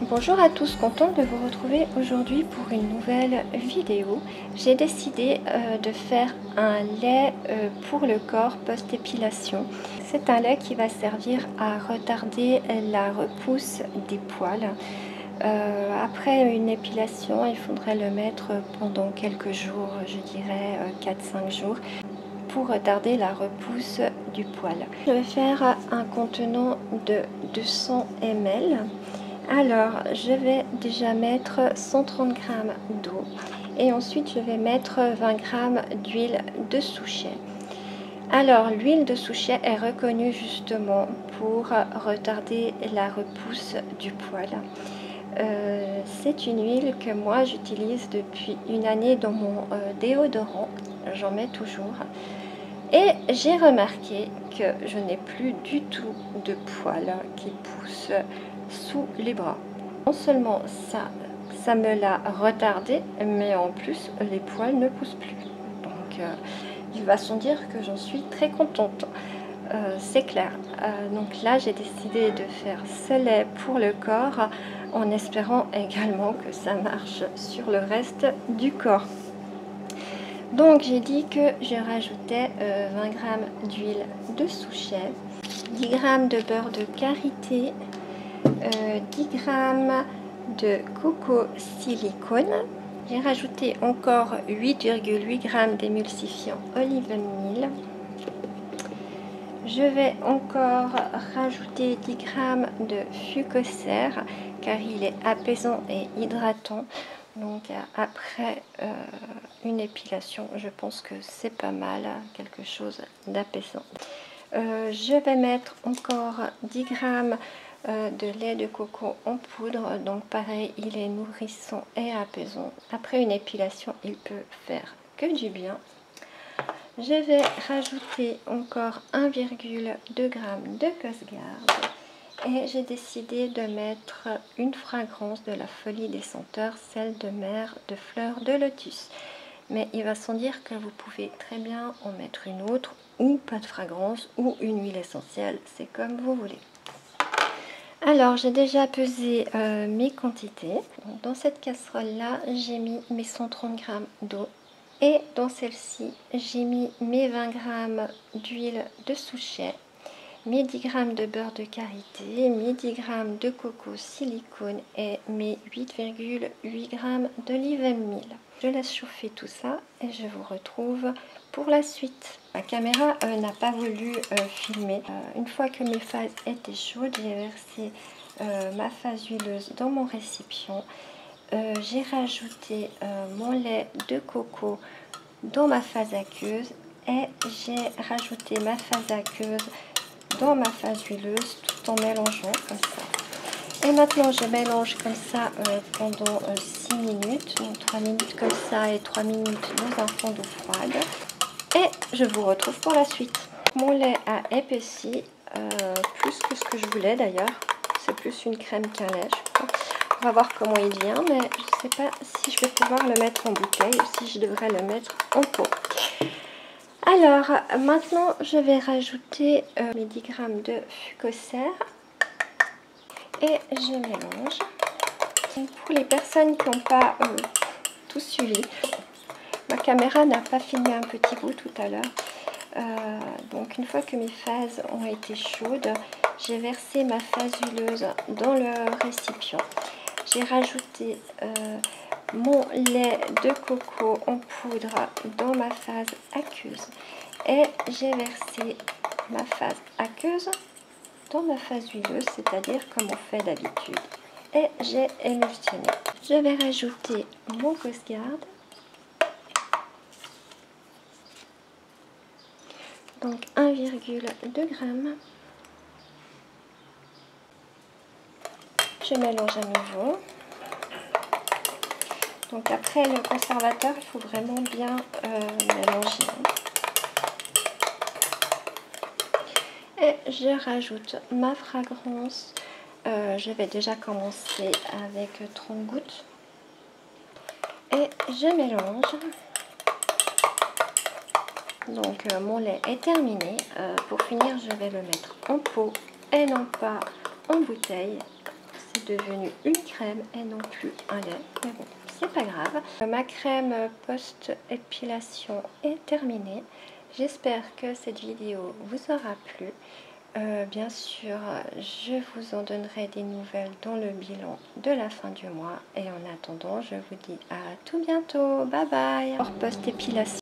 Bonjour à tous, contente de vous retrouver aujourd'hui pour une nouvelle vidéo. J'ai décidé de faire un lait pour le corps post-épilation. C'est un lait qui va servir à retarder la repousse des poils. Après une épilation, il faudrait le mettre pendant quelques jours, je dirais 4-5 jours, pour retarder la repousse du poil. Je vais faire un contenant de 200 ml. Alors, je vais déjà mettre 130 g d'eau et ensuite je vais mettre 20 g d'huile de souchet. Alors, l'huile de souchet est reconnue justement pour retarder la repousse du poil. C'est une huile que moi j'utilise depuis une année dans mon déodorant, j'en mets toujours. Et j'ai remarqué que je n'ai plus du tout de poils qui poussent sous les bras. Non seulement ça me l'a retardé, mais en plus les poils ne poussent plus. Donc il va sans dire que j'en suis très contente. C'est clair. Donc là j'ai décidé de faire ce lait pour le corps en espérant également que ça marche sur le reste du corps. Donc j'ai dit que je rajoutais 20 g d'huile de souchet, 10 g de beurre de karité, 10 g de coco silicone. J'ai rajouté encore 8,8 g d'émulsifiant olive oil. Je vais encore rajouter 10 g de fucoser car il est apaisant et hydratant. Donc après une épilation, je pense que c'est pas mal, quelque chose d'apaisant. Je vais mettre encore 10 g de lait de coco en poudre. Donc pareil, il est nourrissant et apaisant. Après une épilation, il peut faire que du bien. Je vais rajouter encore 1,2 g de Cosgarde. Et j'ai décidé de mettre une fragrance de la folie des senteurs, celle de mer de fleurs de lotus. Mais il va sans dire que vous pouvez très bien en mettre une autre, ou pas de fragrance, ou une huile essentielle, c'est comme vous voulez. Alors j'ai déjà pesé mes quantités. Donc, dans cette casserole là, j'ai mis mes 130 g d'eau. Et dans celle-ci, j'ai mis mes 20 g d'huile de souchet, mes 10 g de beurre de karité, mes 10 g de coco silicone et mes 8,8 g d'olive oil. Je laisse chauffer tout ça et je vous retrouve pour la suite. Ma caméra n'a pas voulu filmer. Une fois que mes phases étaient chaudes, j'ai versé ma phase huileuse dans mon récipient. J'ai rajouté mon lait de coco dans ma phase aqueuse et j'ai rajouté ma phase aqueuse dans ma phase huileuse tout en mélangeant comme ça. Et maintenant je mélange comme ça pendant 6 minutes, donc 3 minutes comme ça et 3 minutes dans un fond d'eau froide. Et je vous retrouve pour la suite. Mon lait a épaissi, plus que ce que je voulais d'ailleurs. C'est plus une crème qu'un lait, je crois. On va voir comment il vient, mais je ne sais pas si je vais pouvoir le mettre en bouteille ou si je devrais le mettre en pot. Alors, maintenant, je vais rajouter mes 10 g de fucoser et je mélange. Pour les personnes qui n'ont pas tout suivi, ma caméra n'a pas filmé un petit bout tout à l'heure. Donc, une fois que mes phases ont été chaudes, j'ai versé ma phase huileuse dans le récipient. J'ai rajouté mon lait de coco en poudre dans ma phase aqueuse et j'ai versé ma phase aqueuse dans ma phase huileuse, c'est-à-dire comme on fait d'habitude, et j'ai émulsionné. Je vais rajouter mon Cosgarde, donc 1,2 g. Je mélange à nouveau. Donc après le conservateur, il faut vraiment bien mélanger. Et je rajoute ma fragrance. Je vais déjà commencer avec 30 gouttes. Et je mélange. Donc mon lait est terminé. Pour finir, je vais le mettre en pot et non pas en bouteille. c'est devenu une crème et non plus un lait. Mais bon, c'est pas grave. Ma crème post-épilation est terminée. J'espère que cette vidéo vous aura plu. Bien sûr, je vous en donnerai des nouvelles dans le bilan de la fin du mois. Et en attendant, je vous dis à tout bientôt. Bye bye. Post-épilation.